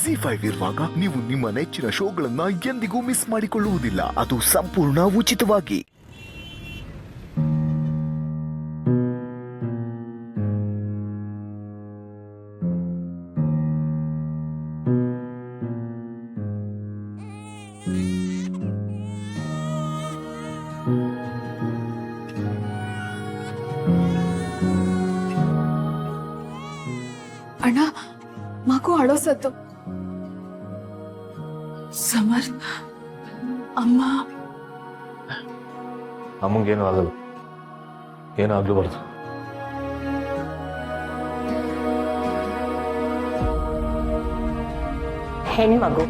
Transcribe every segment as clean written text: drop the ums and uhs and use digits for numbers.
ಜಿ5 ಇರುವಾಗ ನೀವು ನಿಮ್ಮ ನೆಚ್ಚಿನ ಶೋಗಳನ್ನ ಎಂದಿಗೂ ಮಿಸ್ ಮಾಡಿಕೊಳ್ಳುವುದಿಲ್ಲ. ಅದು ಸಂಪೂರ್ಣ ಉಚಿತವಾಗಿ. ಅಣ್ಣ, ಮಗು ಅಳೋ ಸತ್ತು. ಸಮರ್, ಅಮ್ಮ. ಅಮ್ಮಂಗೇನು ಆಗಲ್ಲ, ಏನೂ ಆಗ್ಲೂಬಾರ್ದು. ಹೆಣ್ಮಗು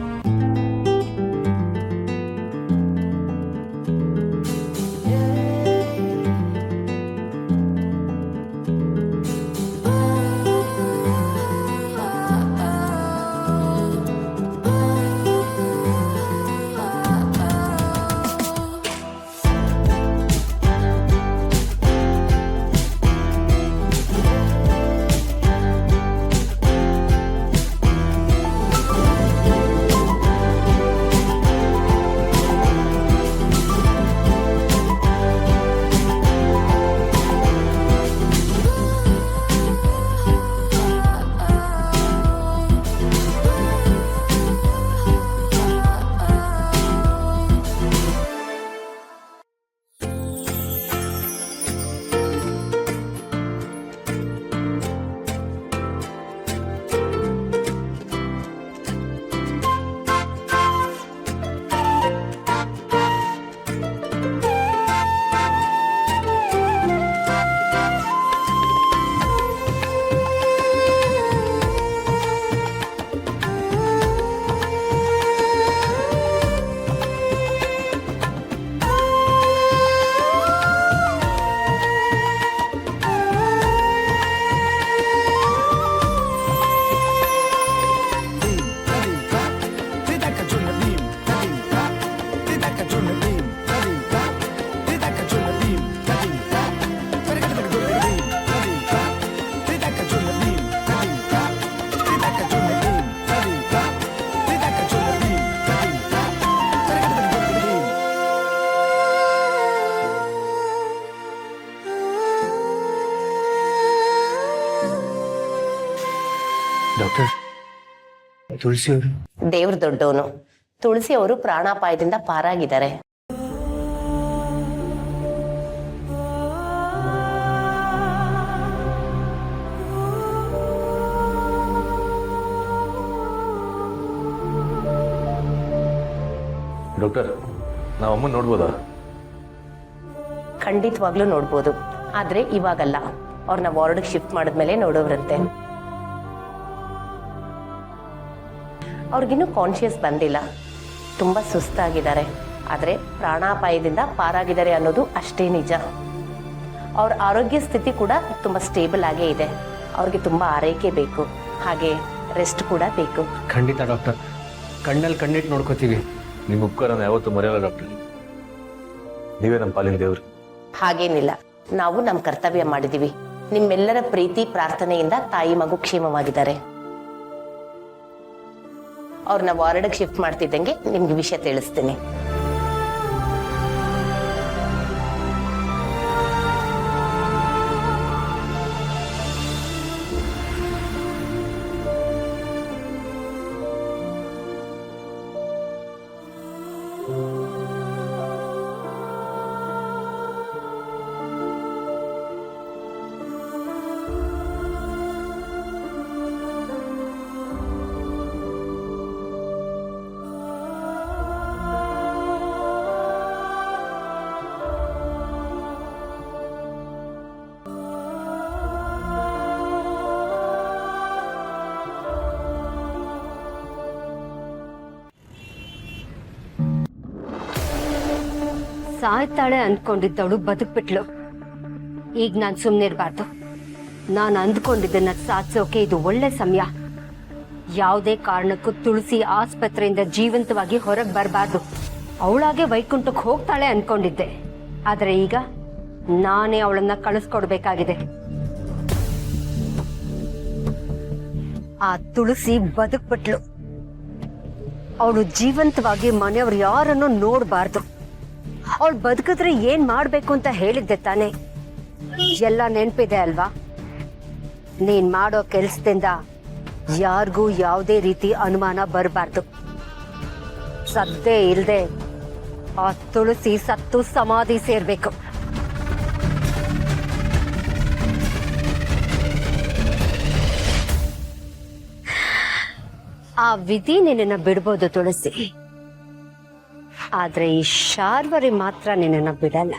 ಡಾಕ್ಟರ್, ತುಳಸಿ ಅವರು ದೇವ್ರ ದೊಡ್ಡವನು. ತುಳಸಿ ಅವರು ಪ್ರಾಣಾಪಾಯದಿಂದ ಪಾರಾಗಿದ್ದಾರೆ. ಡಾಕ್ಟರ್, ನಾವು ಅಮ್ಮನ ನೋಡ್ಬೋದಾ? ಖಂಡಿತವಾಗ್ಲೂ ನೋಡ್ಬೋದು, ಆದ್ರೆ ಇವಾಗಲ್ಲ. ಅವ್ರನ್ನ ವಾರ್ಡ್ಗೆ ಶಿಫ್ಟ್ ಮಾಡಿದ್ಮೇಲೆ ನೋಡೋವ್ರಂತೆ. ಅವ್ರಿಗಿನ್ನೂ ಕಾನ್ಶಿಯಸ್ ಬಂದಿಲ್ಲ, ತುಂಬ ಸುಸ್ತಾಗಿದ್ದಾರೆ. ಆದರೆ ಪ್ರಾಣಾಪಾಯದಿಂದ ಪಾರಾಗಿದ್ದಾರೆ ಅನ್ನೋದು ಅಷ್ಟೇ ನಿಜ. ಅವ್ರ ಆರೋಗ್ಯ ಸ್ಥಿತಿ ಕೂಡ ತುಂಬ ಸ್ಟೇಬಲ್ ಆಗೇ ಇದೆ. ಅವ್ರಿಗೆ ತುಂಬ ಆರೈಕೆ ಬೇಕು, ಹಾಗೆ ರೆಸ್ಟ್ ಕೂಡ ಬೇಕು. ಖಂಡಿತ ಡಾಕ್ಟರ್, ಕಣ್ಣಲ್ಲಿ ಕಣ್ಣಿಟ್ಟು ನೋಡ್ಕೋತೀವಿ. ನಿಮ್ಮ ಉಪಕಾರನ ಯಾವತ್ತೂ ಮರೆಯಲ್ಲ ಡಾಕ್ಟರ್. ನೀವೇ ನಮ್ಮ ಪಾಲಿನ ದೇವ್ರು. ಹಾಗೇನಿಲ್ಲ, ನಾವು ನಮ್ಮ ಕರ್ತವ್ಯ ಮಾಡಿದ್ದೀವಿ. ನಿಮ್ಮೆಲ್ಲರ ಪ್ರೀತಿ ಪ್ರಾರ್ಥನೆಯಿಂದ ತಾಯಿ ಮಗು ಕ್ಷೇಮವಾಗಿದ್ದಾರೆ. ಅವ್ರನ್ನ ವಾರ್ಡ್ಗೆ ಶಿಫ್ಟ್ ಮಾಡ್ತಿದ್ದಂಗೆ ನಿಮ್ಗೆ ವಿಷಯ ತಿಳಿಸ್ತೀನಿ. ಸಾಯ್ತಾಳೆ ಅಂದ್ಕೊಂಡಿದ್ದವಳು ಬದುಕ್ಬಿಟ್ಲು. ಈಗ ನಾನು ಸುಮ್ಮನೆ ಇರಬಾರ್ದು. ನಾನು ಅಂದ್ಕೊಂಡಿದ್ದನ್ನ ಸಾಧಿಸೋಕೆ ಇದು ಒಳ್ಳೆ ಸಮಯ. ಯಾವುದೇ ಕಾರಣಕ್ಕೂ ತುಳಸಿ ಆಸ್ಪತ್ರೆಯಿಂದ ಜೀವಂತವಾಗಿ ಹೊರಗೆ ಬರಬಾರ್ದು. ಅವಳಾಗೆ ವೈಕುಂಠಕ್ಕೆ ಹೋಗ್ತಾಳೆ ಅನ್ಕೊಂಡಿದ್ದೆ, ಆದರೆ ಈಗ ನಾನೇ ಅವಳನ್ನ ಕಳಿಸ್ಕೊಡ್ಬೇಕಾಗಿದೆ. ಆ ತುಳಸಿ ಬದುಕ್ಬಿಟ್ಲು, ಅವಳು ಜೀವಂತವಾಗಿ ಮನೆಯವ್ರು ಯಾರನ್ನು ನೋಡಬಾರ್ದು. ಅವಳು ಬದುಕಿದ್ರೆ ಏನ್ ಮಾಡ್ಬೇಕು ಅಂತ ಹೇಳಿದ್ದೆ ತಾನೆ. ಎಲ್ಲ ನೆನ್ಪಿದೆ ಅಲ್ವಾ? ನೀನ್ ಮಾಡೋ ಕೆಲ್ಸದಿಂದ ಯಾರಿಗೂ ಯಾವುದೇ ರೀತಿ ಅನುಮಾನ ಬರಬಾರ್ದು. ಸದ್ದೇ ಇಲ್ದೆ ಆ ತುಳಸಿ ಸತ್ತು ಸಮಾಧಿ ಸೇರ್ಬೇಕು. ಆ ವಿಧಿ ನಿನ್ನನ್ನ ಬಿಡ್ಬೋದು ತುಳಸಿ, ಆದ್ರೆ ಈ ಶಾರ್ವರಿ ಮಾತ್ರ ನಿನ್ನನ್ನ ಬಿಡಲ್ಲ.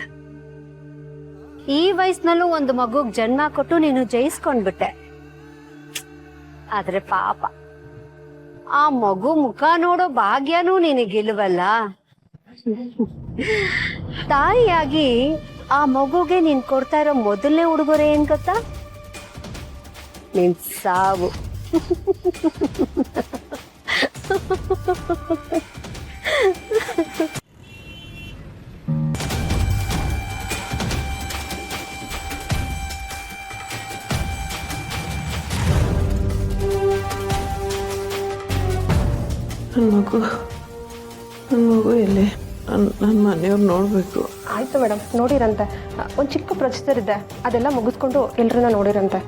ಈ ವಯಸ್ಸಿನಲ್ಲೂ ಒಂದು ಮಗುಗ್ ಜನ್ಮ ಕೊಟ್ಟು ನೀನು ಜಯಿಸ್ಕೊಂಡ್ಬಿಟ್ಟೆ. ಆದ್ರೆ ಪಾಪ ಆ ಮಗು ಮುಖ ನೋಡೋ ಭಾಗ್ಯನೂ ನಿನಗಿಲ್ವಲ್ಲ. ತಾಯಿಯಾಗಿ ಆ ಮಗುಗೆ ನೀನ್ ಕೊಡ್ತಾ ಇರೋ ಮೊದಲನೇ ಉಡುಗೊರೆ ಏನ್ ಗೊತ್ತಾ? ನಿನ್ ಸಾವು. ನನ್ನ ಮಗು ಎಲ್ಲಿ? ನನ್ನ ಮನೆಯವ್ರು ನೋಡಬೇಕು. ಆಯ್ತು ಮೇಡಮ್, ನೋಡಿರಂತೆ. ಒಂದು ಚಿಕ್ಕ ಪ್ರೊಸೀಜರ್ ಇದೆ, ಅದೆಲ್ಲ ಮುಗಿಸ್ಕೊಂಡು ಎಲ್ಲರನ್ನ ನೋಡಿರಂತೆ.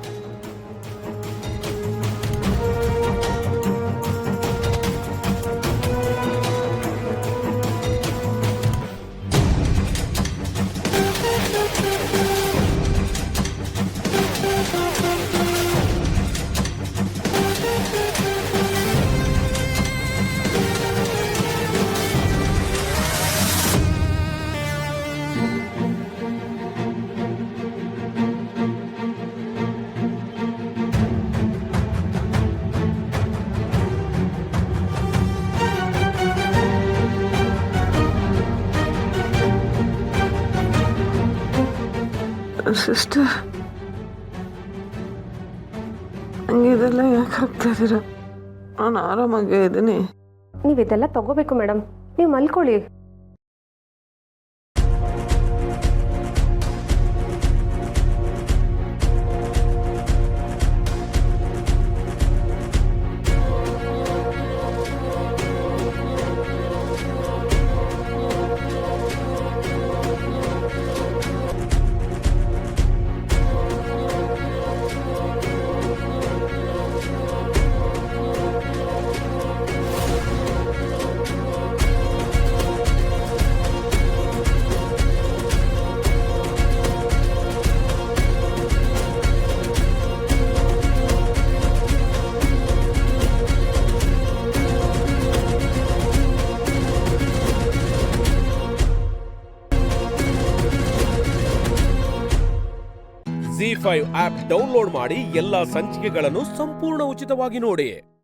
ಸಿಸ್ಟರ್, ಹಂಗೆ ಇದೆಲ್ಲ ಯಾಕೆ ಆಗ್ತಾ ಇದ್ದೀರ? ನಾನು ಆರಾಮಾಗೇ ಇದ್ದೀನಿ. ನೀವು ಇದೆಲ್ಲ ತಗೋಬೇಕು ಮೇಡಮ್, ನೀವು ಮಲ್ಕೊಳ್ಳಿ. ZEE5 ಆಪ್ ಡೌನ್ಲೋಡ್ ಮಾಡಿ ಎಲ್ಲಾ ಸಂಚಿಕೆಗಳನ್ನು ಸಂಪೂರ್ಣ ಉಚಿತವಾಗಿ ನೋಡಿ.